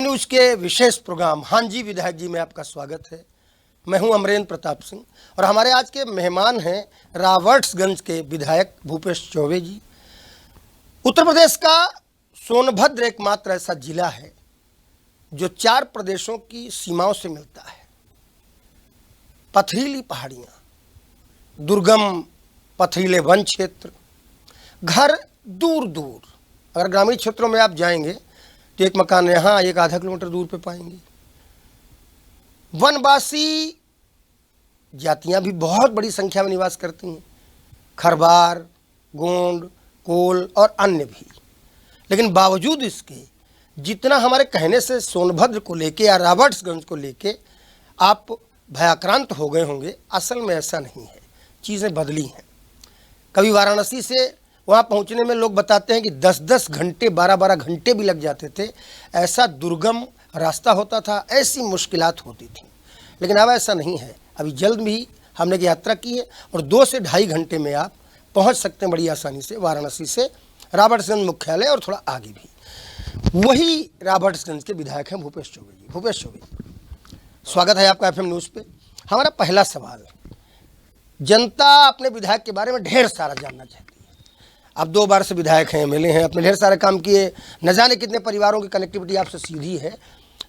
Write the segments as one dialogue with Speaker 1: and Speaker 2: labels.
Speaker 1: News के विशेष programme हाँ जी विधायक जी में आपका स्वागत है। मैं हूं अमरेंद्र प्रताप सिंह और हमारे आज के मेहमान हैं राबर्ट्सगंज के विधायक भूपेश चौबे जी। उत्तर प्रदेश का सोनभद्र एकमात्र ऐसा जिला है जो 4 प्रदेशों की सीमाओं से मिलता है। पथरीली पहाड़ियाँ, दुर्गम पथरीले वन क्षेत्र, घर दूर दूर। अगर ग्रामीण क्षेत्रों में आप जाएंगे तो एक मकान यहाँ एक आधा किलोमीटर दूर पे पाएंगे। वनवासी जातियाँ भी बहुत बड़ी संख्या में निवास करती हैं, खरवार, गोंड, कोल और अन्य भी। लेकिन बावजूद इसके जितना हमारे कहने से सोनभद्र को लेके या राबर्ट्सगंज को लेके आप भयाक्रांत हो गए होंगे, असल में ऐसा नहीं है। चीज़ें बदली हैं। कभी वाराणसी से वहाँ पहुँचने में लोग बताते हैं कि 10-10 घंटे 12-12 घंटे भी लग जाते थे। ऐसा दुर्गम रास्ता होता था, ऐसी मुश्किलात होती थी। लेकिन अब ऐसा नहीं है। अभी जल्द भी हमने यात्रा की है और 2 से ढाई घंटे में आप पहुँच सकते हैं बड़ी आसानी से वाराणसी से राबर्ट्सगंज मुख्यालय और थोड़ा आगे भी। वही राबर्ट्सगंज के विधायक हैं भूपेश चौबे जी। भूपेश चौबे, स्वागत है आपका FM न्यूज़ पे। हमारा पहला सवाल, जनता अपने विधायक के बारे में ढेर सारा जानना चाहती है। आप 2 बार से विधायक हैं, MLA हैं, अपने ढेर सारे काम किए, न जाने कितने परिवारों की कनेक्टिविटी आपसे सीधी है।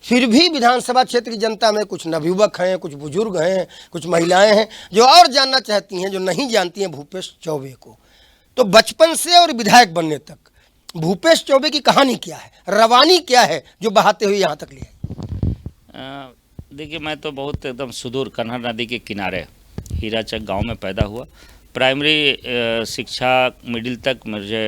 Speaker 1: फिर भी विधानसभा क्षेत्र की जनता में कुछ नवयुवक हैं, कुछ बुजुर्ग हैं, कुछ महिलाएं हैं जो और जानना चाहती हैं, जो नहीं जानती हैं भूपेश चौबे को। तो बचपन से और विधायक बनने तक भूपेश चौबे की कहानी क्या है, रवानी क्या है जो बहाते हुए यहाँ तक ले आई?
Speaker 2: देखिए, मैं तो बहुत एकदम सुदूर कन्हर नदी के किनारे हीराचक गांव में पैदा हुआ। प्राइमरी शिक्षा मिडिल तक मुझे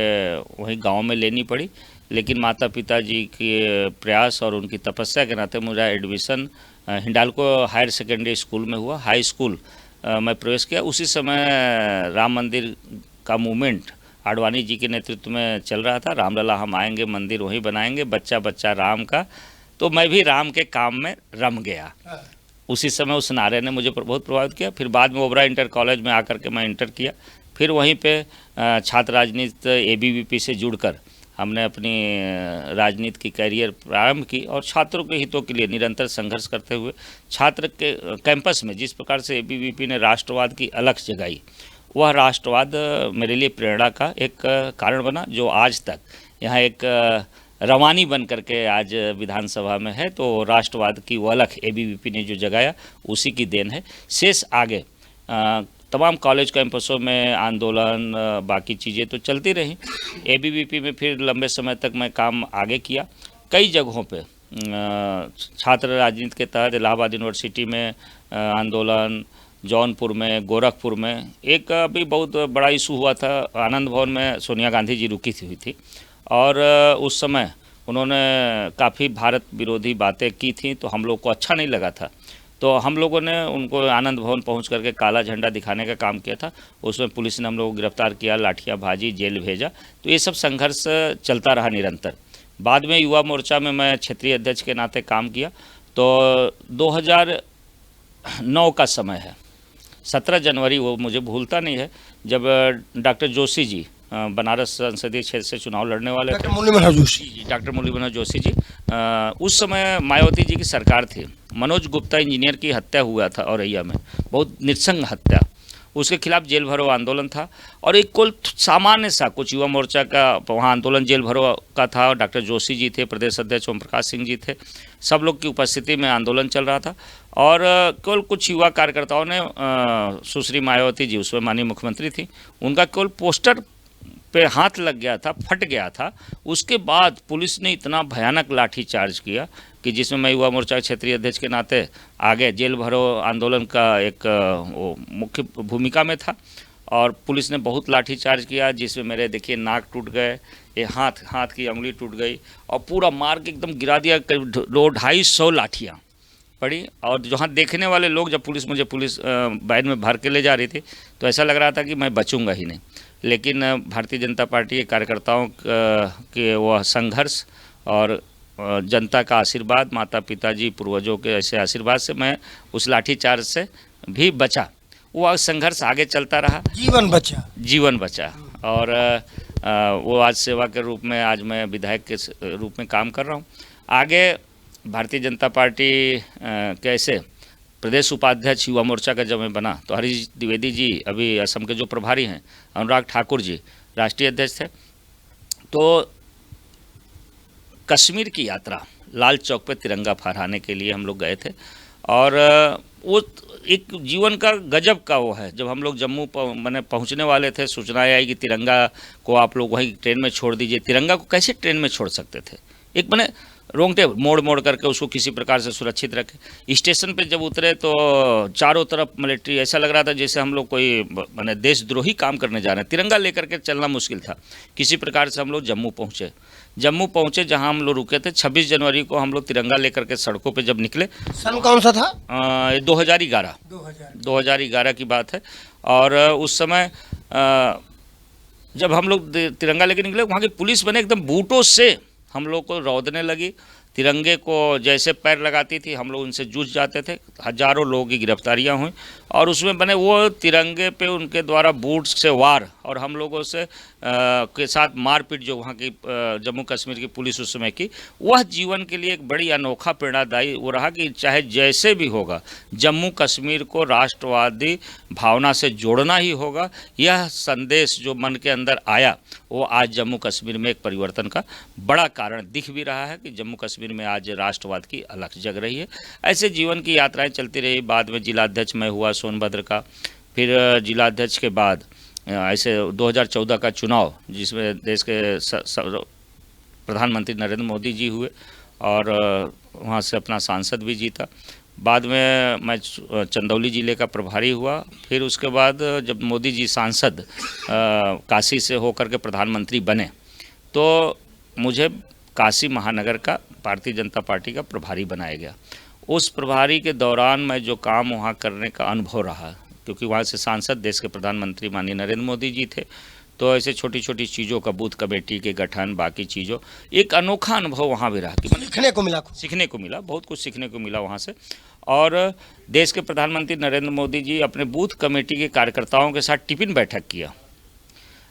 Speaker 2: वही गांव में लेनी पड़ी, लेकिन माता पिता जी के प्रयास और उनकी तपस्या के नाते मेरा admission Hindalco higher secondary school में हुआ। हाई स्कूल मैं प्रवेश किया। उसी समय राम मंदिर का मूवमेंट आडवाणी जी के नेतृत्व में चल रहा था। रामलला हम आएंगे, मंदिर वहीं बनाएंगे, बच्चा बच्चा राम का। तो मैं भी राम के काम में रम गया। उसी समय उस नारे ने मुझे बहुत प्रभावित किया। फिर बाद में ओबरा इंटर कॉलेज में आकर के मैं इंटर किया। फिर वहीं पे छात्र राजनीति ABVP से जुड़कर हमने अपनी राजनीति की कैरियर प्रारंभ की और छात्रों के हितों के लिए निरंतर संघर्ष करते हुए छात्र के कैंपस में जिस प्रकार से ABVP ने राष्ट्रवाद की अलख जगाई, वह राष्ट्रवाद मेरे लिए प्रेरणा का एक कारण बना, जो आज तक यहाँ एक रवानी बन करके आज विधानसभा में है। तो राष्ट्रवाद की वो अलख ABVP ने जो जगाया, उसी की देन है। शेष आगे तमाम कॉलेज कैंपसों में आंदोलन बाकी चीज़ें तो चलती रहीं। ABVP में फिर लंबे समय तक मैं काम आगे किया। कई जगहों पे छात्र राजनीति के तहत इलाहाबाद यूनिवर्सिटी में आंदोलन, जौनपुर में, गोरखपुर में। एक अभी बहुत बड़ा इशू हुआ था, आनंद भवन में सोनिया गांधी जी रुकी हुई थी और उस समय उन्होंने काफ़ी भारत विरोधी बातें की थी, तो हम लोग को अच्छा नहीं लगा था। तो हम लोगों ने उनको आनंद भवन पहुंच करके काला झंडा दिखाने का काम किया था। उसमें पुलिस ने हम लोग को गिरफ्तार किया, लाठियां भाजी, जेल भेजा। तो ये सब संघर्ष चलता रहा निरंतर। बाद में युवा मोर्चा में मैं क्षेत्रीय अध्यक्ष के नाते काम किया। तो 2009 का समय है, 17 जनवरी, वो मुझे भूलता नहीं है, जब डॉक्टर जोशी जी बनारस संसदीय क्षेत्र से चुनाव लड़ने वाले थे।
Speaker 1: Doctor Murli Manohar Joshi
Speaker 2: ji, doctor Murli Manohar Joshi ji. उस समय मायावती जी की सरकार थी। मनोज गुप्ता इंजीनियर की हत्या हुआ था औरैया में, बहुत नृशंस हत्या। उसके खिलाफ जेल भरो आंदोलन था और एक कुल सामान्य सा कुछ युवा मोर्चा का वहाँ आंदोलन जेल भरो का था। डॉक्टर जोशी जी थे, प्रदेश अध्यक्ष ओम प्रकाश सिंह जी थे, सब लोग की उपस्थिति में आंदोलन चल रहा था। और केवल कुछ युवा कार्यकर्ताओं ने सुश्री मायावती जी, उसमें माननीय मुख्यमंत्री थी, उनका केवल पोस्टर पे हाथ लग गया था, फट गया था। उसके बाद पुलिस ने इतना भयानक लाठी चार्ज किया कि जिसमें मैं युवा मोर्चा क्षेत्रीय अध्यक्ष के नाते आगे जेल भरो आंदोलन का एक मुख्य भूमिका में था। और पुलिस ने बहुत लाठी चार्ज किया, जिसमें मेरे देखिए नाक टूट गए, ये हाथ की उंगली टूट गई और पूरा मार के एकदम गिरा दिया। 250 लाठियाँ पड़ी। और जहाँ देखने वाले लोग, जब मुझे पुलिस वैन में भर के ले जा रही थी, तो ऐसा लग रहा था कि मैं बचूंगा ही नहीं। लेकिन भारतीय जनता पार्टी के कार्यकर्ताओं के वह संघर्ष और जनता का आशीर्वाद, माता पिताजी पूर्वजों के ऐसे आशीर्वाद से मैं उस लाठीचार्ज से भी बचा। वो संघर्ष आगे चलता रहा, जीवन बचा। और वो आज सेवा के रूप में, आज मैं विधायक के रूप में काम कर रहा हूँ। आगे भारतीय जनता पार्टी कैसे प्रदेश उपाध्यक्ष युवा मोर्चा का जब मैं बना तो हरीश द्विवेदी जी अभी असम के जो प्रभारी हैं, अनुराग ठाकुर जी राष्ट्रीय अध्यक्ष थे। तो कश्मीर की यात्रा लाल चौक पे तिरंगा फहराने के लिए हम लोग गए थे और वो एक जीवन का गजब का वो है। जब हम लोग जम्मू मैंने पहुंचने वाले थे, सूचनाएं आई कि तिरंगा को आप लोग वहीं ट्रेन में छोड़ दीजिए। तिरंगा को कैसे ट्रेन में छोड़ सकते थे? एक मैंने रोंगटे मोड़ मोड़ करके उसको किसी प्रकार से सुरक्षित रखे। स्टेशन पे जब उतरे तो चारों तरफ मिलिट्री, ऐसा लग रहा था जैसे हम लोग कोई मैंने देशद्रोही काम करने जा रहे हैं। तिरंगा लेकर के चलना मुश्किल था। किसी प्रकार से हम लोग जम्मू पहुँचे जहां हम लोग रुके थे। 26 जनवरी को हम लोग तिरंगा लेकर के सड़कों पे जब निकले।
Speaker 1: सन कौन सा था?
Speaker 2: 2011 की बात है। और उस समय जब हम लोग तिरंगा लेकर निकले, वहाँ की पुलिस बने एकदम बूटों से हम लोग को रौदने लगी। तिरंगे को जैसे पैर लगाती थी हम लोग उनसे जूझ जाते थे। हजारों लोगों की गिरफ्तारियां हुई और उसमें बने वो तिरंगे पे उनके द्वारा बूट से वार और हम लोगों से के साथ मारपीट जो वहाँ की जम्मू कश्मीर की पुलिस उस समय की, वह जीवन के लिए एक बड़ी अनोखा प्रेरणादायी वो रहा कि चाहे जैसे भी होगा जम्मू कश्मीर को राष्ट्रवादी भावना से जोड़ना ही होगा। यह संदेश जो मन के अंदर आया वो आज जम्मू कश्मीर में एक परिवर्तन का बड़ा कारण दिख भी रहा है कि जम्मू कश्मीर में आज राष्ट्रवाद की अलख जग रही है। ऐसे जीवन की यात्राएं चलती रही। बाद में जिलाध्यक्ष मैं हुआ सोनभद्र का, फिर जिलाध्यक्ष के बाद ऐसे 2014 का चुनाव जिसमें देश के प्रधानमंत्री नरेंद्र मोदी जी हुए और वहाँ से अपना सांसद भी जीता। बाद में मैं चंदौली ज़िले का प्रभारी हुआ। फिर उसके बाद जब मोदी जी सांसद काशी से होकर के प्रधानमंत्री बने तो मुझे काशी महानगर का भारतीय जनता पार्टी का प्रभारी बनाया गया। उस प्रभारी के दौरान मैं जो काम वहाँ करने का अनुभव रहा, क्योंकि वहाँ से सांसद देश के प्रधानमंत्री माननीय नरेंद्र मोदी जी थे, तो ऐसे छोटी छोटी चीज़ों का बूथ कमेटी के गठन, बाकी चीज़ों, एक अनोखा अनुभव वहाँ भी रहा कि
Speaker 1: सीखने को मिला,
Speaker 2: बहुत कुछ सीखने को मिला वहाँ से। और देश के प्रधानमंत्री नरेंद्र मोदी जी अपने बूथ कमेटी के कार्यकर्ताओं के साथ टिफिन बैठक किया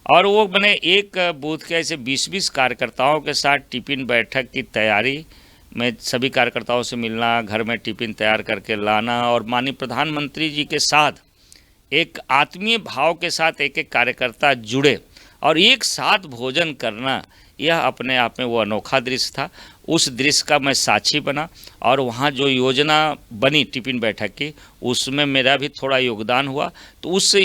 Speaker 2: और वो मैंने एक बूथ के ऐसे 20-20 कार्यकर्ताओं के साथ टिफिन बैठक की तैयारी में सभी कार्यकर्ताओं से मिलना, घर में टिफिन तैयार करके लाना और माननीय प्रधानमंत्री जी के साथ एक आत्मीय भाव के साथ एक एक कार्यकर्ता जुड़े और एक साथ भोजन करना, यह अपने आप में वो अनोखा दृश्य था। उस दृश्य का मैं साक्षी बना और वहाँ जो योजना बनी टिफिन बैठक की उसमें मेरा भी थोड़ा योगदान हुआ। तो उस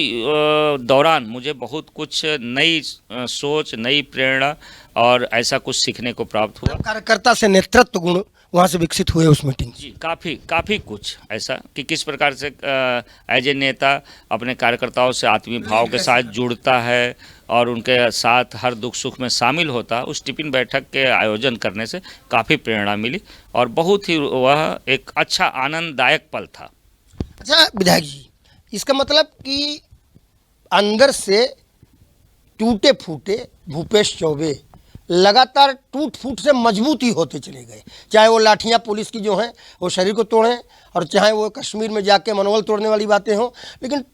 Speaker 2: दौरान मुझे बहुत कुछ नई सोच, नई प्रेरणा और ऐसा कुछ सीखने को प्राप्त हुआ।
Speaker 1: कार्यकर्ता से नेतृत्व गुण वहाँ से विकसित हुए उस मीटिंग
Speaker 2: जी, काफ़ी कुछ ऐसा कि किस प्रकार से एज ए नेता अपने कार्यकर्ताओं से आत्मीय भाव के साथ जुड़ता है और उनके साथ हर दुख सुख में शामिल होता है। उस टिफिन बैठक के आयोजन करने से काफ़ी प्रेरणा मिली और बहुत ही वह एक अच्छा आनंददायक पल था।
Speaker 1: अच्छा विधायक जी, इसका मतलब कि अंदर से टूटे फूटे भूपेश चौबे लगातार टूट फूट से मजबूती होते चले गए। चाहे वो लाठियाँ पुलिस की जो हैं वो शरीर को तोड़ें और चाहे वो कश्मीर में जाके मनोबल तोड़ने वाली बातें हों, लेकिन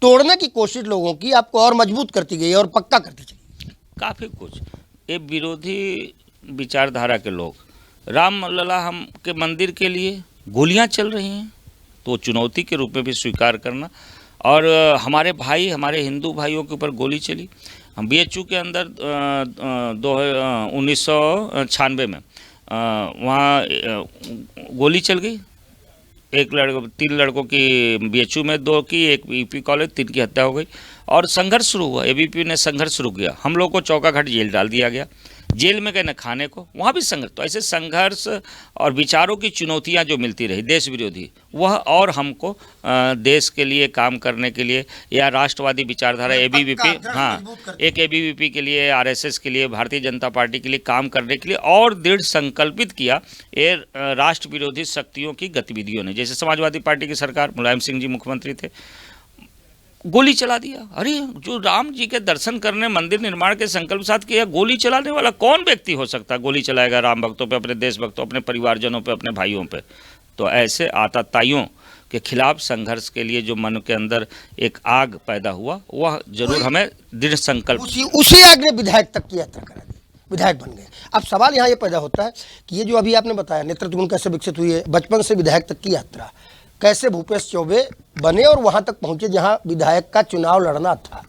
Speaker 1: तोड़ने की कोशिश लोगों की आपको और मजबूत करती गई और पक्का करती चली।
Speaker 2: काफ़ी कुछ ये विरोधी विचारधारा के लोग, राम लला हम के मंदिर के लिए गोलियां चल रही हैं तो चुनौती के रूप में भी स्वीकार करना। और हमारे भाई, हमारे हिंदू भाइयों के ऊपर गोली चली। हम BHU के अंदर 1996 में वहाँ गोली चल गई। 3 लड़कों की BHU में, 2 की, एक EP कॉलेज, 3 की हत्या हो गई और संघर्ष शुरू हुआ। ABP ने संघर्ष शुरू किया। हम लोग को चौकाघाट जेल डाल दिया गया। जेल में गए न खाने को, वहाँ भी संघर्ष। तो ऐसे संघर्ष और विचारों की चुनौतियाँ जो मिलती रही देश विरोधी, वह और हमको देश के लिए काम करने के लिए या राष्ट्रवादी विचारधारा ABVP, हाँ, एक ABVP के लिए, RSS के लिए, भारतीय जनता पार्टी के लिए काम करने के लिए और दृढ़ संकल्पित किया ये राष्ट्र विरोधी शक्तियों की गतिविधियों ने। जैसे समाजवादी पार्टी की सरकार, मुलायम सिंह जी मुख्यमंत्री थे, गोली चला दिया। अरे जो राम जी के दर्शन करने, मंदिर निर्माण के संकल्प साथ किया, गोली चलाने वाला कौन व्यक्ति हो सकता है? गोली चलाएगा राम भक्तों पे, अपने देश भक्तों, अपने परिवारजनों पे, अपने भाइयों पे। तो ऐसे आतताइयों के खिलाफ संघर्ष के लिए जो मन के अंदर एक आग पैदा हुआ, वह जरूर हमें दृढ़ संकल्प।
Speaker 1: उसी आग ने विधायक तक की यात्रा करा दी। विधायक बन गए। अब सवाल यहाँ ये पैदा होता है कि ये जो अभी आपने बताया नेतृत्व गुण कैसे विकसित हुई है, बचपन से विधायक तक की यात्रा, कैसे भूपेश चौबे बने और वहाँ तक पहुँचे जहाँ विधायक का चुनाव लड़ना था।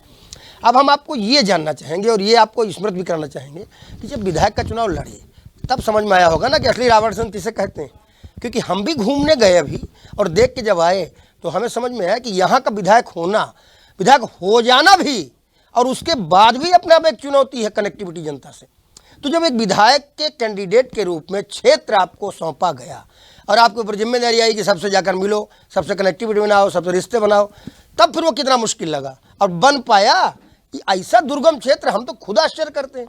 Speaker 1: अब हम आपको ये जानना चाहेंगे और ये आपको स्मृत भी करना चाहेंगे कि जब विधायक का चुनाव लड़े तब समझ में आया होगा ना कि असली रावण किसे कहते हैं, क्योंकि हम भी घूमने गए अभी और देख के जब आए तो हमें समझ में आया कि यहाँ का विधायक होना, विधायक हो जाना भी और उसके बाद भी अपने आप एक चुनौती है कनेक्टिविटी जनता से। तो जब एक विधायक के कैंडिडेट के रूप में क्षेत्र आपको सौंपा गया और आपके ऊपर जिम्मेदारी आई कि सबसे जाकर मिलो, सबसे कनेक्टिविटी बनाओ, सबसे रिश्ते बनाओ, तब फिर वो कितना मुश्किल लगा और बन पाया कि ऐसा दुर्गम क्षेत्र, हम तो खुद आश्चर्य करते हैं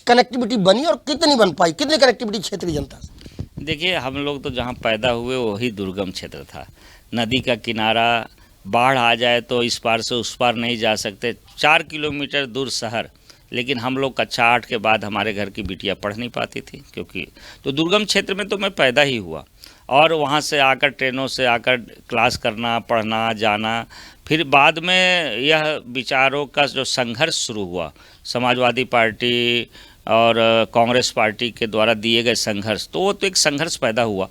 Speaker 1: कनेक्टिविटी बनी और कितनी बन पाई, कितनी कनेक्टिविटी क्षेत्र की जनता से।
Speaker 2: देखिए, हम लोग तो जहाँ पैदा हुए वही दुर्गम क्षेत्र था। नदी का किनारा, बाढ़ आ जाए तो इस पार से उस पार नहीं जा सकते, 4 किलोमीटर दूर शहर, लेकिन हम लोग कक्षा 8 के बाद हमारे घर की बिटिया पढ़ नहीं पाती थी, क्योंकि तो दुर्गम क्षेत्र में तो मैं पैदा ही हुआ और वहाँ से आकर ट्रेनों से आकर क्लास करना, पढ़ना, जाना। फिर बाद में यह विचारों का जो संघर्ष शुरू हुआ, समाजवादी पार्टी और कांग्रेस पार्टी के द्वारा दिए गए संघर्ष, तो वो तो एक संघर्ष पैदा हुआ।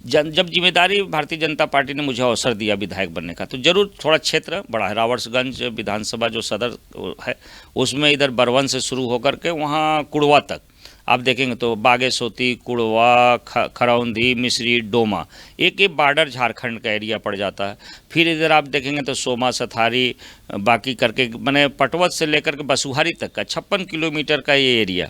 Speaker 2: जब जिम्मेदारी भारतीय जनता पार्टी ने मुझे अवसर दिया विधायक बनने का, तो जरूर थोड़ा क्षेत्र बड़ा है। रावर्सगंज विधानसभा जो सदर है उसमें इधर बरवन से शुरू होकर के वहाँ कुड़वा तक आप देखेंगे तो बागेसोती, कुड़वा, खरौंधी, मिसरी, डोमा, एक बॉर्डर झारखंड का एरिया पड़ जाता है। फिर इधर आप देखेंगे तो सोमा, सथारी, बाकी करके मैंने पटवत से लेकर के बसुहारी तक का 56 किलोमीटर का ये एरिया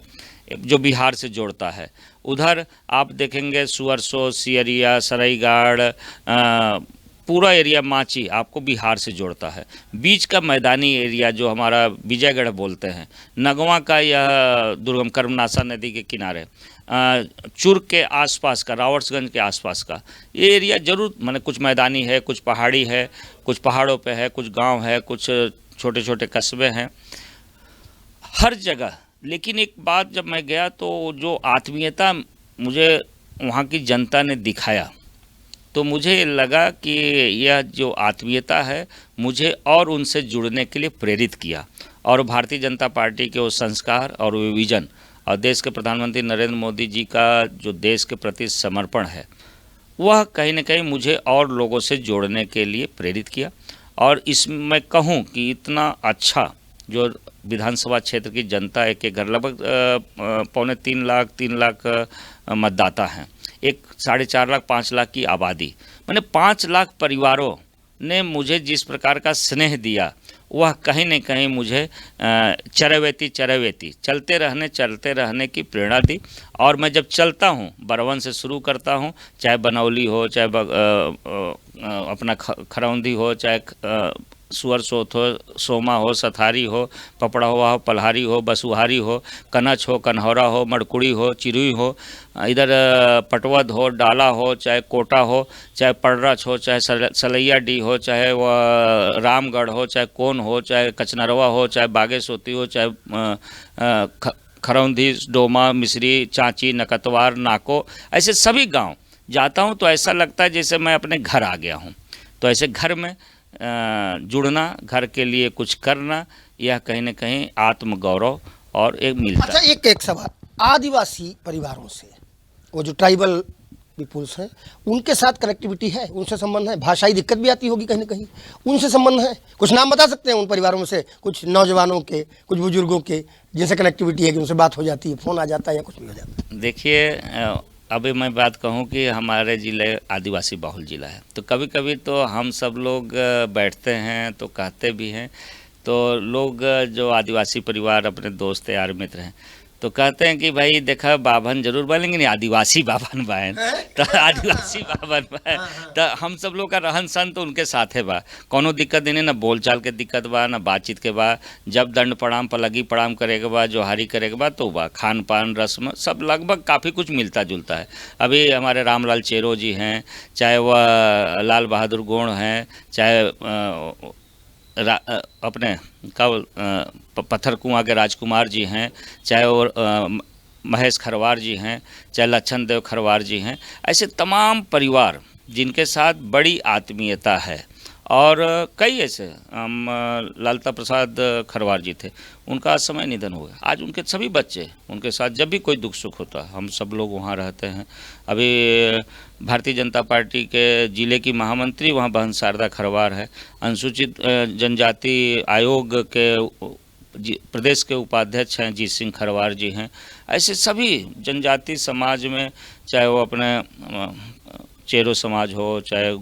Speaker 2: जो बिहार से जोड़ता है। उधर आप देखेंगे सुअरसो, सियरिया, सराईगाड़, पूरा एरिया माची आपको बिहार से जोड़ता है। बीच का मैदानी एरिया जो हमारा विजयगढ़ बोलते हैं, नगवा का यह दुर्गम कर्मनाशा नदी के किनारे, चुर्क के आसपास का, रावर्सगंज के आसपास का ये एरिया जरूर माने कुछ मैदानी है, कुछ पहाड़ी है, कुछ पहाड़ों पे है, कुछ गांव है, कुछ छोटे छोटे कस्बे हैं, हर जगह। लेकिन एक बात, जब मैं गया तो जो आत्मीयता मुझे वहाँ की जनता ने दिखाया तो मुझे लगा कि यह जो आत्मीयता है मुझे और उनसे जुड़ने के लिए प्रेरित किया। और भारतीय जनता पार्टी के वो संस्कार और वो विजन और देश के प्रधानमंत्री नरेंद्र मोदी जी का जो देश के प्रति समर्पण है, वह कहीं न कहीं मुझे और लोगों से जोड़ने के लिए प्रेरित किया। और इसमें कहूँ कि इतना अच्छा जो विधानसभा क्षेत्र की जनता है कि घर लगभग 3 लाख मतदाता हैं, एक 4.5 लाख 5 लाख की आबादी, मैंने 5 लाख परिवारों ने मुझे जिस प्रकार का स्नेह दिया वह कहीं न कहीं मुझे चरवेती चलते रहने की प्रेरणा दी। और मैं जब चलता हूँ, बरवन से शुरू करता हूँ, चाहे बनौली हो, चाहे अपना खरौंधी हो, चाहे सुअरसोत हो, सोमा हो, सथारी हो, पपड़ा हो, पल्हारी हो, बसुहारी हो, कनच हो, कन्हौरा हो, मड़कुड़ी हो, चिरुई हो, इधर पटवद हो, डाला हो, चाहे कोटा हो, चाहे पड़रच हो, चाहे सलैया हो, चाहे वह रामगढ़ हो, चाहे कोन हो, चाहे कचनरवा हो, चाहे बागेसोती हो, चाहे खरौंधी, डोमा, मिसरी, चांची, नकतवार, नाको, ऐसे सभी गांव जाता हूं तो ऐसा लगता है जैसे मैं अपने घर आ गया हूं। तो ऐसे घर में जुड़ना, घर के लिए कुछ करना, यह कहीं न कहीं आत्मगौरव और एक मिलता है।
Speaker 1: अच्छा, एक सवाल, आदिवासी परिवारों से, वो जो ट्राइबल पीपुल्स हैं, उनके साथ कनेक्टिविटी है, उनसे संबंध है? भाषाई दिक्कत भी आती होगी कहीं ना कहीं, उनसे संबंध है? कुछ नाम बता सकते हैं उन परिवारों में से, कुछ नौजवानों के, कुछ बुजुर्गों के, जिनसे कनेक्टिविटी है कि उनसे बात हो जाती है, फ़ोन आ जाता है या कुछ भी हो जाता है?
Speaker 2: देखिए, अभी मैं बात कहूँ कि हमारे ज़िले आदिवासी बहुल ज़िला है, तो कभी कभी तो हम सब लोग बैठते हैं तो कहते भी हैं, तो लोग जो आदिवासी परिवार, अपने दोस्त यार मित्र हैं, तो कहते हैं कि भाई देखा बाभन जरूर बनेंगे, नहीं आदिवासी बाभन बहन, तो आदिवासी बाभन बहन, तो हम सब लोग का रहन सहन तो उनके साथ है बा, कोनो दिक्कत नहीं, ना बोलचाल के दिक्कत बा, ना बातचीत के बा। जब दंड प्रणाम, पलगी प्रणाम करेगा बा, जोहारी करेगा बा, तो बा खान पान रस्म सब लगभग काफ़ी कुछ मिलता जुलता है। अभी हमारे रामलाल चेरो जी हैं, चाहे वह लाल बहादुर गोंड हैं, चाहे अपने पत्थर कुआं के राजकुमार जी हैं, चाहे वो महेश खरवार जी हैं, चाहे लच्छन देव खरवार जी हैं, ऐसे तमाम परिवार जिनके साथ बड़ी आत्मीयता है और कई ऐसे हम लालता प्रसाद खरवार जी थे, उनका आज समय निधन हो गया। आज उनके सभी बच्चे उनके साथ जब भी कोई दुख सुख होता है, हम सब लोग वहाँ रहते हैं। अभी भारतीय जनता पार्टी के जिले की महामंत्री वहाँ बहन शारदा खरवार है, अनुसूचित जनजाति आयोग के प्रदेश के उपाध्यक्ष हैं जीत सिंह खरवार जी हैं। ऐसे सभी जनजाति समाज में, चाहे वो अपने चेरो समाज हो, चाहे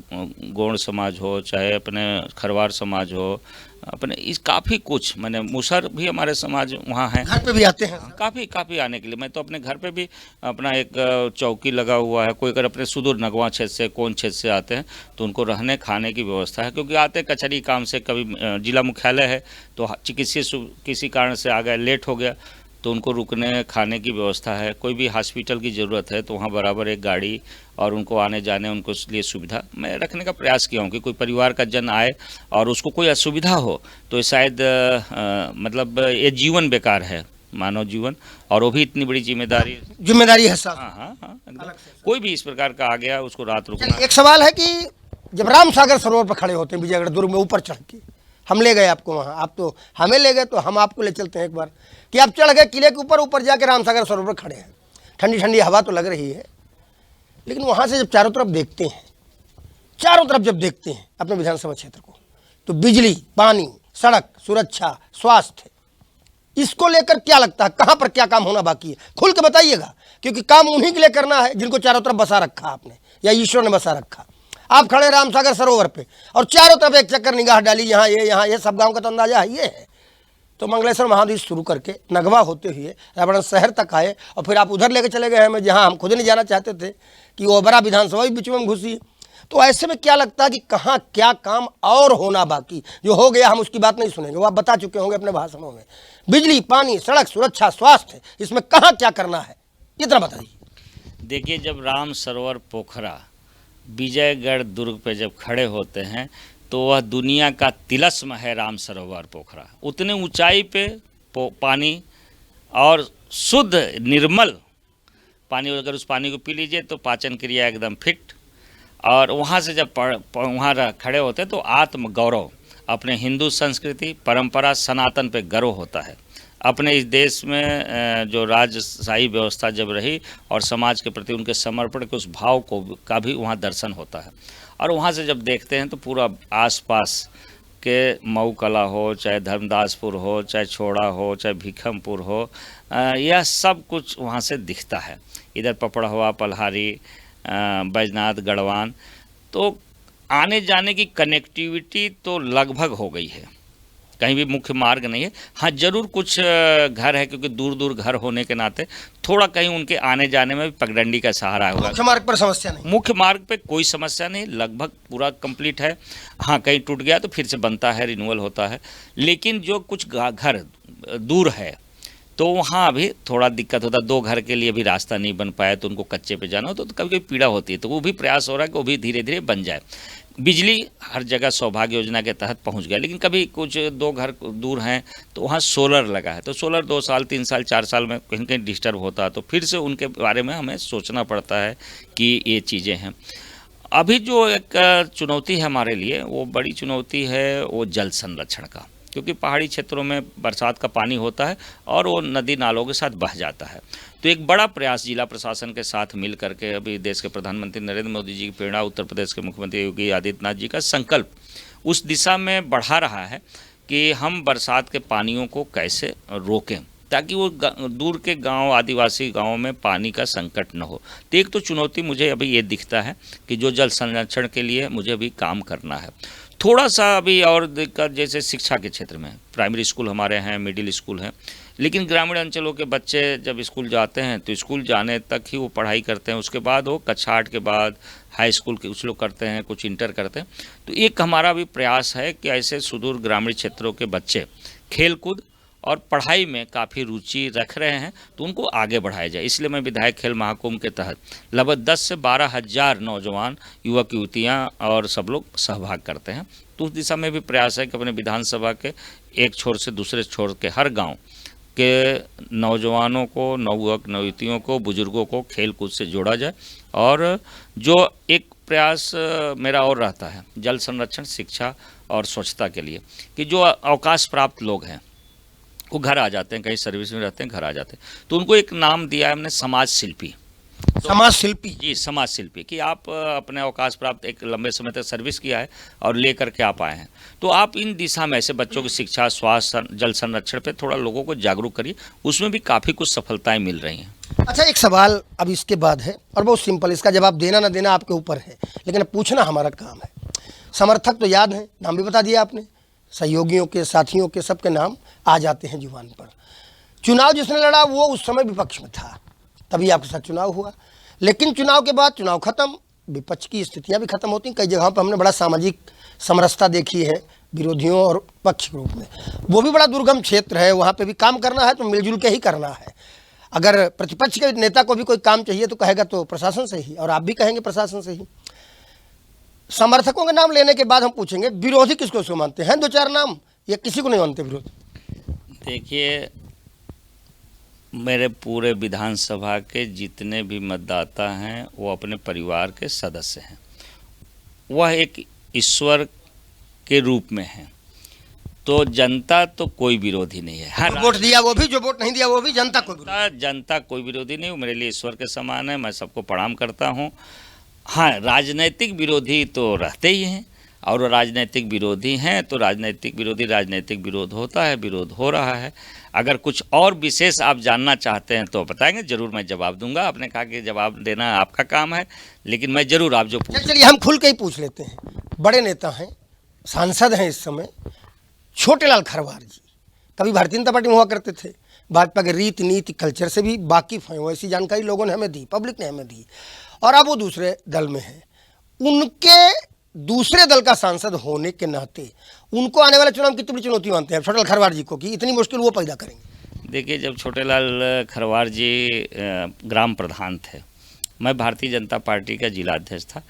Speaker 2: गोंड समाज हो, चाहे अपने खरवार समाज हो, अपने इस काफ़ी कुछ मैंने मुसर भी हमारे समाज वहाँ हैं,
Speaker 1: घर पे भी आते हैं।
Speaker 2: काफ़ी आने के लिए। मैं तो अपने घर पे भी अपना एक चौकी लगा हुआ है। कोई अगर अपने सुदूर नगवा क्षेत्र से, कौन क्षेत्र से आते हैं तो उनको रहने खाने की व्यवस्था है, क्योंकि आते कचहरी काम से, कभी जिला मुख्यालय है तो चिकित्सीय किसी कारण से आ गए, लेट हो गया तो उनको रुकने खाने की व्यवस्था है। कोई भी हॉस्पिटल की ज़रूरत है तो वहाँ बराबर एक गाड़ी और उनको आने जाने उनको लिए सुविधा मैं रखने का प्रयास किया हूँ कि कोई परिवार का जन आए और उसको कोई असुविधा हो तो शायद मतलब ये जीवन बेकार है, मानव जीवन, और वो भी इतनी बड़ी
Speaker 1: जिम्मेदारी है साहब।
Speaker 2: हाँ, एकदम। कोई भी इस प्रकार का आ गया उसको रात रुकना।
Speaker 1: एक सवाल है कि जब राम सागर सरोवर पर खड़े होते हैं विजयगढ़ दुर्ग में, ऊपर चढ़ के हम ले गए आपको वहाँ, आप तो हमें ले गए, तो हम आपको ले चलते हैं एक बार कि आप चढ़ गए किले के ऊपर, ऊपर जाके राम सागर सरोवर पर खड़े हैं, ठंडी ठंडी हवा तो लग रही है, लेकिन वहाँ से जब चारों तरफ देखते हैं, चारों तरफ जब देखते हैं अपने विधानसभा क्षेत्र को, तो बिजली, पानी, सड़क, सुरक्षा, स्वास्थ्य, इसको लेकर क्या लगता है कहाँ पर क्या काम होना बाकी है? खुल के बताइएगा, क्योंकि काम उन्हीं के लिए करना है जिनको चारों तरफ बसा रखा आपने या ईश्वर ने बसा रखा। आप खड़े राम सागर सरोवर पे और चारों तरफ एक चक्कर निगाह डाली, यहाँ ये सब गांव का तो अंदाजा है ये है। तो मंगलेश्वर महाद्वीप शुरू करके नगवा होते हुए रावण शहर तक आए और फिर आप उधर लेके चले गए हमें, जहाँ हम खुद नहीं जाना चाहते थे कि वो बड़ा विधानसभा भी बीच में घुसी। तो ऐसे में क्या लगता है कि कहाँ क्या काम और होना बाकी? जो हो गया हम उसकी बात नहीं सुनेंगे, वो आप बता चुके होंगे अपने भाषणों में। बिजली, पानी, सड़क, सुरक्षा, स्वास्थ्य, इसमें कहाँ क्या करना है, इतना बताइए।
Speaker 2: देखिए, जब राम सरोवर पोखरा विजयगढ़ दुर्ग पे जब खड़े होते हैं तो वह दुनिया का तिलस्म है। राम सरोवर पोखरा उतने ऊंचाई पे पानी और शुद्ध निर्मल पानी, अगर उस पानी को पी लीजिए तो पाचन क्रिया एकदम फिट। और वहाँ से जब वहाँ खड़े होते हैं तो आत्म गौरव, अपने हिंदू संस्कृति परंपरा सनातन पे गर्व होता है। अपने इस देश में जो राजशाही व्यवस्था जब रही और समाज के प्रति उनके समर्पण के उस भाव को का भी वहाँ दर्शन होता है। और वहाँ से जब देखते हैं तो पूरा आसपास के मऊ कला हो, चाहे धर्मदासपुर हो, चाहे छोड़ा हो, चाहे भीखमपुर हो, यह सब कुछ वहाँ से दिखता है। इधर पपड़हवा, पल्हारी, बैजनाथ, गढ़वान, तो आने जाने की कनेक्टिविटी तो लगभग हो गई है, कहीं भी मुख्य मार्ग नहीं है। हाँ, जरूर कुछ घर है, क्योंकि दूर दूर घर होने के नाते थोड़ा कहीं उनके आने जाने में भी पगडंडी का सहारा होगा।
Speaker 1: मुख्य मार्ग पर समस्या नहीं,
Speaker 2: मुख्य मार्ग पे कोई समस्या नहीं, लगभग पूरा कंप्लीट है। हाँ, कहीं टूट गया तो फिर से बनता है, रिन्यूअल होता है। लेकिन जो कुछ घर दूर है तो वहाँ अभी थोड़ा दिक्कत होता है। 2 घर के लिए भी रास्ता नहीं बन पाया तो उनको कच्चे पे जाना हो तो कभी कभी पीड़ा होती है। तो वो भी प्रयास हो रहा है कि वो भी धीरे धीरे बन जाए। बिजली हर जगह सौभाग्य योजना के तहत पहुंच गया, लेकिन कभी कुछ 2 घर दूर हैं तो वहाँ सोलर लगा है, तो सोलर 2 साल 3 साल 4 साल में कहीं कहीं डिस्टर्ब होता है, तो फिर से उनके बारे में हमें सोचना पड़ता है कि ये चीज़ें हैं। अभी जो एक चुनौती है हमारे लिए, वो बड़ी चुनौती है वो जल संरक्षण का, क्योंकि पहाड़ी क्षेत्रों में बरसात का पानी होता है और वो नदी नालों के साथ बह जाता है। तो एक बड़ा प्रयास जिला प्रशासन के साथ मिल करके, अभी देश के प्रधानमंत्री नरेंद्र मोदी जी की प्रेरणा, उत्तर प्रदेश के मुख्यमंत्री योगी आदित्यनाथ जी का संकल्प उस दिशा में बढ़ा रहा है कि हम बरसात के पानियों को कैसे रोकें ताकि वो दूर के गांव, आदिवासी गांवों में पानी का संकट न हो। तो एक तो चुनौती मुझे अभी ये दिखता है कि जो जल संरक्षण के लिए मुझे अभी काम करना है। थोड़ा सा अभी और दिक्कत जैसे शिक्षा के क्षेत्र में, प्राइमरी स्कूल हमारे हैं, मिडिल स्कूल हैं, लेकिन ग्रामीण अंचलों के बच्चे जब स्कूल जाते हैं तो स्कूल जाने तक ही वो पढ़ाई करते हैं। उसके बाद वो कक्षा 8 के बाद हाई स्कूल के कुछ लोग करते हैं, कुछ इंटर करते हैं। तो एक हमारा भी प्रयास है कि ऐसे सुदूर ग्रामीण क्षेत्रों के बच्चे खेलकूद और पढ़ाई में काफ़ी रुचि रख रहे हैं तो उनको आगे बढ़ाया जाए। इसलिए मैं विधायक खेल महाकुंभ के तहत लगभग 10 से 12 हज़ार नौजवान, युवक युवतियाँ और सब लोग सहभाग करते हैं। तो उस दिशा में भी प्रयास है कि अपने विधानसभा के एक छोर से दूसरे छोर के हर गांव के नौजवानों को, नवयुवक नवयुवतियों को, बुजुर्गों को खेल कूद से जोड़ा जाए और जो एक प्रयास मेरा और रहता है जल संरक्षण, शिक्षा और स्वच्छता के लिए, कि जो अवकाश प्राप्त लोग हैं वो घर आ जाते हैं, कहीं सर्विस में रहते हैं, घर आ जाते हैं, तो उनको एक नाम दिया है हमने समाज शिल्पी।
Speaker 1: समाज शिल्पी।
Speaker 2: जी, समाज शिल्पी, कि आप अपने अवकाश प्राप्त एक लंबे समय तक सर्विस किया है और लेकर के आप आए हैं, तो आप इन दिशा में ऐसे बच्चों की शिक्षा, स्वास्थ्य, जल संरक्षण पे थोड़ा लोगों को जागरूक करिए, उसमें भी काफ़ी कुछ सफलताएं मिल रही हैं।
Speaker 1: अच्छा, एक सवाल अब इसके बाद है और बहुत सिंपल, इसका जवाब देना ना देना आपके ऊपर है, लेकिन अब पूछना हमारा काम है। समर्थक तो याद हैं, नाम भी बता दिया आपने, सहयोगियों के, साथियों के, सबके नाम आ जाते हैं जुबान पर। चुनाव जिसने लड़ा वो उस समय विपक्ष में था, तभी आपके साथ चुनाव हुआ, लेकिन चुनाव के बाद चुनाव खत्म, विपक्ष की स्थितियां भी खत्म होती हैं। कई जगहों पर हमने बड़ा सामाजिक समरसता देखी है विरोधियों और पक्ष के रूप में। वो भी बड़ा दुर्गम क्षेत्र है, वहाँ पे भी काम करना है तो मिलजुल के ही करना है। अगर प्रतिपक्ष के नेता को भी कोई काम चाहिए तो कहेगा तो प्रशासन से ही, और आप भी कहेंगे प्रशासन से ही। समर्थकों के नाम लेने के बाद हम पूछेंगे विरोधी किसको मानते हैं? 2-4 नाम, या किसी को नहीं मानते विरोधी?
Speaker 2: देखिए, मेरे पूरे विधानसभा के जितने भी मतदाता हैं वो अपने परिवार के सदस्य हैं, वह एक ईश्वर के रूप में है, तो जनता तो कोई विरोधी नहीं है।
Speaker 1: जो वोट दिया वो भी, जो वोट नहीं दिया वो भी, जनता को भी।
Speaker 2: जनता कोई विरोधी नहीं, वो मेरे लिए ईश्वर के समान है, मैं सबको प्रणाम करता हूँ। हाँ, राजनीतिक विरोधी तो रहते ही हैं, और राजनीतिक विरोधी हैं तो राजनीतिक विरोध होता है, विरोध हो रहा है। अगर कुछ और विशेष आप जानना चाहते हैं तो बताएंगे, जरूर मैं जवाब दूंगा। आपने कहा कि जवाब देना आपका काम है, लेकिन मैं जरूर, आप जो
Speaker 1: चलिए हम खुल के ही पूछ लेते हैं। बड़े नेता हैं, सांसद हैं इस समय, छोटेलाल खरवार जी कभी भारतीय जनता पार्टी में हुआ करते थे, भाजपा के रीति नीति कल्चर से भी वाकिफ हैं, वैसी जानकारी लोगों ने हमें दी, पब्लिक ने हमें दी, और अब वो दूसरे दल में हैं। उनके दूसरे दल का सांसद होने के नाते उनको आने वाले चुनाव में कितनी बड़ी चुनौती मानते हैं छोटेलाल खरवार जी को, कि इतनी मुश्किल वो पैदा करेंगे?
Speaker 2: देखिए, जब छोटेलाल खरवार जी ग्राम प्रधान थे, मैं भारतीय जनता पार्टी का जिला अध्यक्ष था,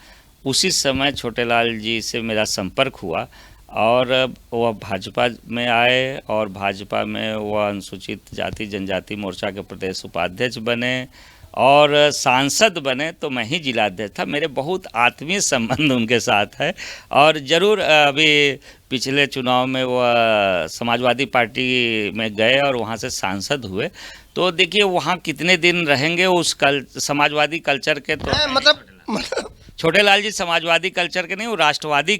Speaker 2: उसी समय छोटेलाल जी से मेरा संपर्क हुआ और वह भाजपा में आए, और भाजपा में वह अनुसूचित जाति जनजाति मोर्चा के प्रदेश उपाध्यक्ष बने और सांसद बने, तो मैं ही जिलाध्यक्ष था। मेरे बहुत आत्मीय संबंध उनके साथ है, और ज़रूर अभी पिछले चुनाव में वह समाजवादी पार्टी में गए और वहाँ से सांसद हुए। तो देखिए, वहाँ कितने दिन रहेंगे उस समाजवादी कल्चर के, तो
Speaker 1: मतलब
Speaker 2: छोटेलाल जी समाजवादी कल्चर के नहीं, वो राष्ट्रवादी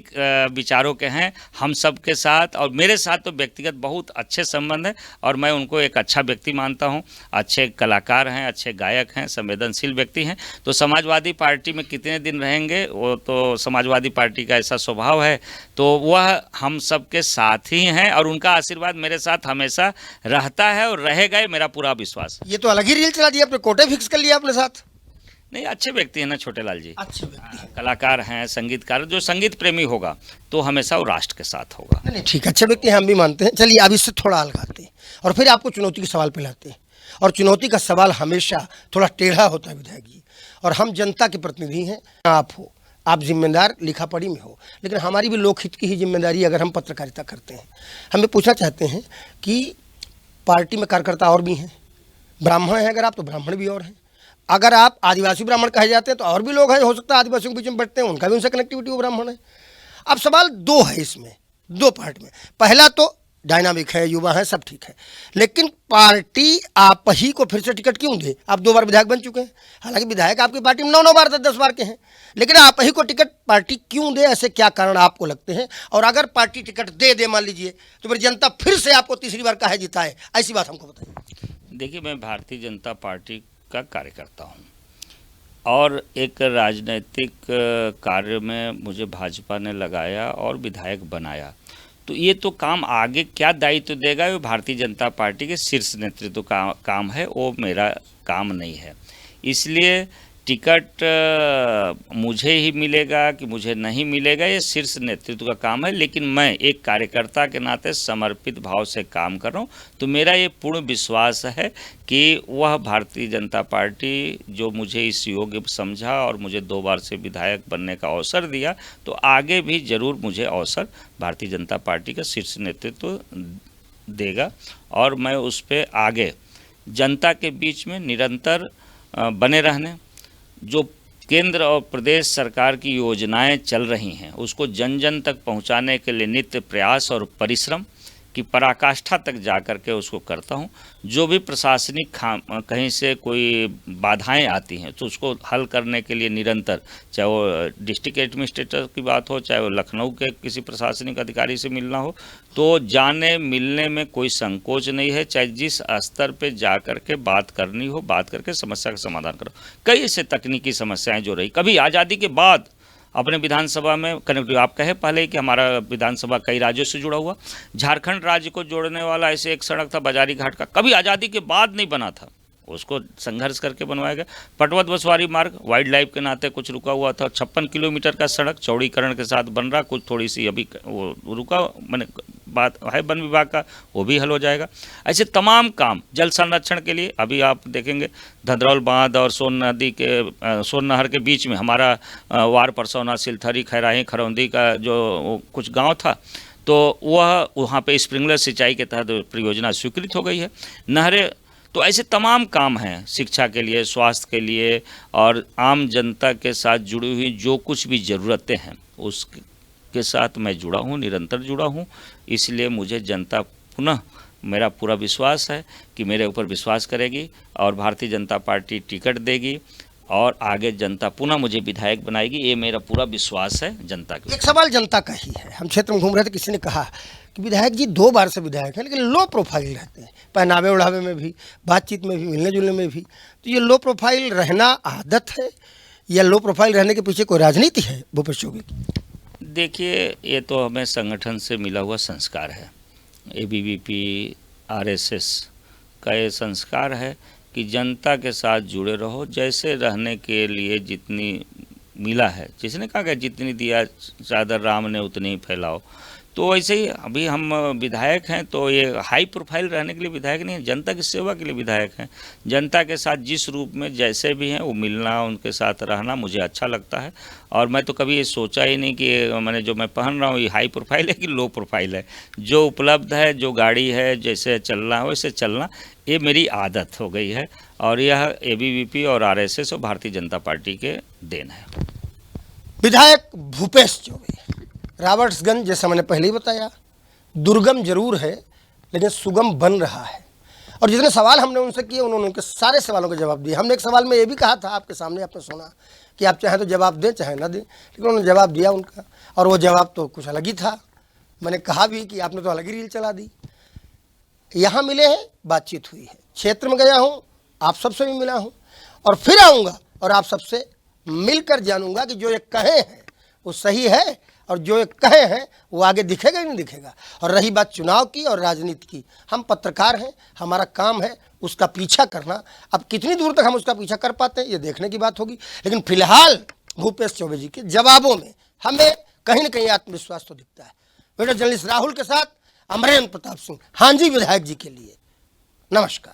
Speaker 2: विचारों के हैं हम सब के साथ, और मेरे साथ तो व्यक्तिगत बहुत अच्छे संबंध है, और मैं उनको एक अच्छा व्यक्ति मानता हूं। अच्छे कलाकार हैं, अच्छे गायक हैं, संवेदनशील व्यक्ति हैं। तो समाजवादी पार्टी में कितने दिन रहेंगे, वो तो समाजवादी पार्टी का ऐसा स्वभाव है, तो वह हम सब के साथ ही हैं, और उनका आशीर्वाद मेरे साथ हमेशा रहता है और रहेगा, ये मेरा पूरा विश्वास है।
Speaker 1: ये तो अलग ही रील चला दिया आपने, कोटे फिक्स कर लिया अपने साथ।
Speaker 2: नहीं, अच्छे व्यक्ति हैं ना छोटेलाल जी,
Speaker 1: अच्छे व्यक्ति हैं,
Speaker 2: कलाकार हैं, संगीतकार, जो संगीत प्रेमी होगा तो हमेशा वो राष्ट्र के साथ होगा।
Speaker 1: नहीं ठीक, अच्छे व्यक्ति हम भी मानते हैं। चलिए अब इससे थोड़ा अलगाते हैं और फिर आपको चुनौती के सवाल पे लाते हैं, और चुनौती का सवाल हमेशा थोड़ा टेढ़ा होता है विधायक जी, और हम जनता के प्रतिनिधि हैं, आप जिम्मेदार लिखा पढ़ी में हो, लेकिन हमारी भी लोकहित की ही जिम्मेदारी अगर हम पत्रकारिता करते हैं। हमें पूछना चाहते हैं कि पार्टी में कार्यकर्ता और भी हैं, ब्राह्मण हैं अगर आप, तो ब्राह्मण भी और हैं, अगर आप आदिवासी ब्राह्मण कहे जाते हैं तो और भी लोग हैं, हो सकता है आदिवासियों के बीच में बैठते हैं, उनका भी उनसे कनेक्टिविटी वो ब्राह्मण है। अब सवाल दो है इसमें, दो पार्ट में। पहला तो डायनामिक है, युवा है, सब ठीक है, लेकिन पार्टी आप ही को फिर से टिकट क्यों दे? आप 2 बार विधायक बन चुके हैं, हालांकि विधायक आपकी पार्टी में 9 बार 10 बार के हैं, लेकिन आप ही को टिकट पार्टी क्यों दे? ऐसे क्या कारण आपको लगते हैं? और अगर पार्टी टिकट दे दे मान लीजिए, तो फिर जनता फिर से आपको तीसरी बार काहे जिताए? ऐसी बात हमको बताइए।
Speaker 2: देखिए, मैं भारतीय जनता पार्टी का कार्यकर्ता हूँ, और एक राजनीतिक कार्य में मुझे भाजपा ने लगाया और विधायक बनाया, तो ये तो काम आगे क्या दायित्व देगा वो भारतीय जनता पार्टी के शीर्ष नेतृत्व का काम है, वो मेरा काम नहीं है। इसलिए टिकट मुझे ही मिलेगा कि मुझे नहीं मिलेगा, ये शीर्ष नेतृत्व का काम है, लेकिन मैं एक कार्यकर्ता के नाते समर्पित भाव से काम कर रहा हूँ। तो मेरा ये पूर्ण विश्वास है कि वह भारतीय जनता पार्टी जो मुझे इस योग्य समझा और मुझे 2 बार से विधायक बनने का अवसर दिया, तो आगे भी जरूर मुझे अवसर भारतीय जनता पार्टी का शीर्ष नेतृत्व देगा, और मैं उस पर आगे जनता के बीच में निरंतर बने रहने, जो केंद्र और प्रदेश सरकार की योजनाएं चल रही हैं उसको जन जन तक पहुंचाने के लिए नित्य प्रयास और परिश्रम की पराकाष्ठा तक जा कर के उसको करता हूं। जो भी प्रशासनिक कहीं से कोई बाधाएं आती हैं तो उसको हल करने के लिए निरंतर, चाहे वो डिस्ट्रिक्ट एडमिनिस्ट्रेटर की बात हो, चाहे वो लखनऊ के किसी प्रशासनिक अधिकारी से मिलना हो, तो जाने मिलने में कोई संकोच नहीं है। चाहे जिस स्तर पे जा कर के बात करनी हो, बात करके समस्या का समाधान करो। कई ऐसे तकनीकी समस्याएं जो रही, कभी आज़ादी के बाद अपने विधानसभा में कनेक्टिव, आप कहे पहले ही कि हमारा विधानसभा कई राज्यों से जुड़ा हुआ, झारखंड राज्य को जोड़ने वाला ऐसे एक सड़क था बाजारी घाट का, कभी आज़ादी के बाद नहीं बना था, उसको संघर्ष करके बनवाया गया। पटवद बसवारी मार्ग वाइल्ड लाइफ के नाते कुछ रुका हुआ था, 56 किलोमीटर का सड़क चौड़ीकरण के साथ बन रहा, कुछ थोड़ी सी अभी वो रुका, मैंने बात है वन विभाग का, वो भी हल हो जाएगा। ऐसे तमाम काम जल संरक्षण के लिए अभी आप देखेंगे धंधरौल बांध और सोन नहर के बीच में हमारा वार परसौना, सिलथरी, खैराही, खरौंदी का जो कुछ गाँव था, तो वह वहाँ पे स्प्रिंकलर सिंचाई के तहत परियोजना स्वीकृत हो गई है। नहरें, तो ऐसे तमाम काम हैं शिक्षा के लिए, स्वास्थ्य के लिए और आम जनता के साथ जुड़ी हुई जो कुछ भी ज़रूरतें हैं उसके साथ मैं जुड़ा हूँ, निरंतर जुड़ा हूँ। इसलिए मुझे जनता पुनः, मेरा पूरा विश्वास है कि मेरे ऊपर विश्वास करेगी और भारतीय जनता पार्टी टिकट देगी और आगे जनता पुनः मुझे विधायक बनाएगी, ये मेरा पूरा विश्वास है जनता के।
Speaker 1: एक सवाल जनता का ही है। हम क्षेत्र में घूम रहे थे, किसी ने कहा कि विधायक जी 2 बार से विधायक हैं लेकिन लो प्रोफाइल रहते हैं, पहनावे उड़ावे में भी, बातचीत में भी, मिलने जुलने में भी। तो ये लो प्रोफाइल रहना आदत है या लो प्रोफाइल रहने के पीछे कोई राजनीति है भूपेश चौबे की?
Speaker 2: देखिए, ये तो हमें संगठन से मिला हुआ संस्कार है। ABVP, RSS का ये संस्कार है कि जनता के साथ जुड़े रहो, जैसे रहने के लिए जितनी मिला है, जिसने कहा कि जितनी दिया चादर राम ने उतनी ही फैलाओ, तो वैसे ही अभी हम विधायक हैं तो ये हाई प्रोफाइल रहने के लिए विधायक नहीं है, जनता की सेवा के लिए विधायक हैं। जनता के साथ जिस रूप में जैसे भी हैं वो मिलना, उनके साथ रहना मुझे अच्छा लगता है। और मैं तो कभी ये सोचा ही नहीं कि मैंने जो मैं पहन रहा हूँ ये हाई प्रोफाइल है कि लो प्रोफाइल है। जो उपलब्ध है, जो गाड़ी है, जैसे चलना है वैसे चलना, ये मेरी आदत हो गई है और यह ABVP और RSS और भारतीय जनता पार्टी के देन है।
Speaker 1: विधायक भूपेश चौबे, रॉबर्ट्सगंज, जैसा मैंने पहले ही बताया, दुर्गम जरूर है लेकिन सुगम बन रहा है। और जितने सवाल हमने उनसे किए उन्होंने उनके सारे सवालों के जवाब दिए। हमने एक सवाल में ये भी कहा था, आपके सामने आपने सुना, कि आप चाहें तो जवाब दें चाहे ना दें, लेकिन उन्होंने जवाब दिया उनका, और वो जवाब तो कुछ अलग ही था। मैंने कहा भी कि आपने तो अलग ही रील चला दी। यहाँ मिले हैं, बातचीत हुई है, क्षेत्र में गया हूँ, आप सबसे भी मिला हूँ और फिर आऊँगा और आप सबसे मिलकर जानूंगा कि जो ये कहे हैं वो सही है और जो ये कहे हैं वो आगे दिखेगा ही नहीं दिखेगा। और रही बात चुनाव की और राजनीति की, हम पत्रकार हैं, हमारा काम है उसका पीछा करना। अब कितनी दूर तक हम उसका पीछा कर पाते हैं ये देखने की बात होगी, लेकिन फिलहाल भूपेश चौबे जी के जवाबों में हमें कहीं ना कहीं आत्मविश्वास तो दिखता है। वीडियो जर्नलिस्ट राहुल के साथ अमरेंद्र प्रताप सिंह, हाँ जी विधायक जी के लिए नमस्कार।